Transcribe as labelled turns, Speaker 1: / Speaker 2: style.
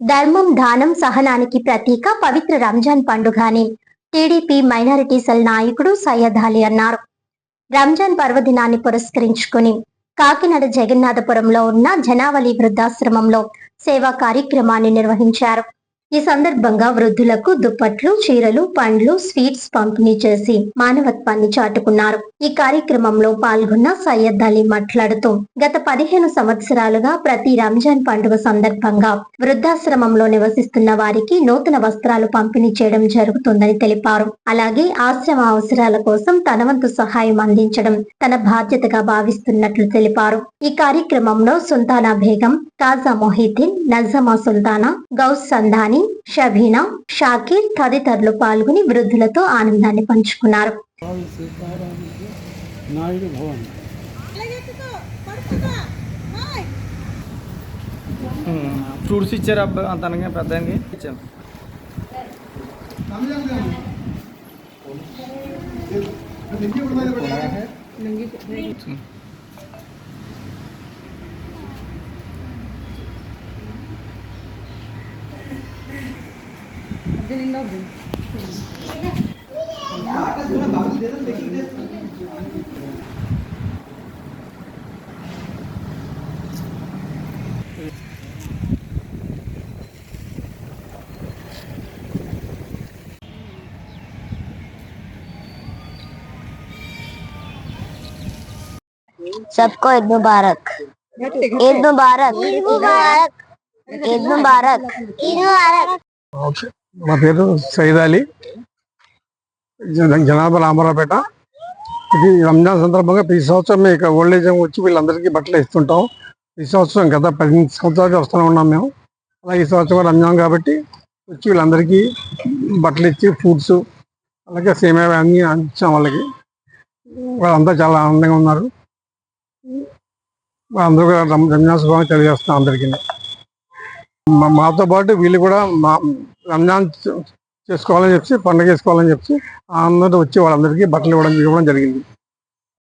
Speaker 1: ధర్మం, దానం, సహనానికి ప్రతీక పవిత్ర రంజాన్ పండుగ అని టీడీపీ మైనారిటీ సెల్ నాయకుడు సయ్యద్ అలీ అన్నారు. రంజాన్ పర్వదినాన్ని పురస్కరించుకుని కాకినాడ జగన్నాథపురంలో ఉన్న జనావళి వృద్ధాశ్రమంలో సేవా కార్యక్రమాన్ని నిర్వహించారు. ఈ సందర్భంగా వృద్ధులకు దుప్పట్లు, చీరలు, పండ్లు, స్వీట్స్ పంపిణీ చేసి మానవత్వాన్ని చాటుకున్నారు. ఈ కార్యక్రమంలో పాల్గొన్న సయ్యద్ అలీ మాట్లాడుతూ గత 15 సంవత్సరాలుగా ప్రతి రంజాన్ పండుగ సందర్భంగా వృద్ధాశ్రమంలో నివసిస్తున్న వారికి నూతన వస్త్రాలు పంపిణీ చేయడం జరుగుతుందని తెలిపారు. అలాగే ఆశ్రమ అవసరాల కోసం తన వంతు సహాయం అందించడం తన బాధ్యతగా భావిస్తున్నట్లు తెలిపారు. ఈ కార్యక్రమంలో సుల్తానా బేగం, కాజా మొహిద్దీన్, నజమా సుల్తానా, గౌస్ సంధాని, షబీనా, షాకీర్ తదితరులు పాల్గొని వృద్ధులతో ఆనందాన్ని పంచుకున్నారు.
Speaker 2: ఫ్రూట్స్ ఇచ్చారు తనకి పెద్దానికి ఇచ్చాను.
Speaker 3: सबको ईद मुबारक, ईद मुबारक, ईद मुबारक, ईद मुबारक, ईद मुबारक।
Speaker 4: మా పేరు సయ్యద్ అలీ, జనాభా రామారావుపేట. ఇది రంజాన్ సందర్భంగా ప్రతి సంవత్సరం మేము ఓల్డ్ ఏజ్ వచ్చి వీళ్ళందరికీ బట్టలు ఇస్తుంటాం. ఈ సంవత్సరం గత 10 సంవత్సరాలుగా వస్తూనే ఉన్నాం మేము. అలాగే ఈ సంవత్సరం రంజాన్ కాబట్టి వచ్చి వీళ్ళందరికీ బట్టలు ఇచ్చి ఫ్రూట్స్ అలాగే సేమియా అన్నీ ఇచ్చాం వాళ్ళకి. వాళ్ళంతా చాలా ఆనందంగా ఉన్నారు. అందరూ కూడా రంజాన్ శుభాకాంక్షలు తెలియజేస్తున్నాం అందరికీ. మాతో పాటు వీళ్ళు కూడా రంజాన్ చేసుకోవాలని చెప్పి పండుగ చేసుకోవాలని చెప్పి అందరూ వచ్చి వాళ్ళందరికీ బట్టలు ఇవ్వడం జరిగింది.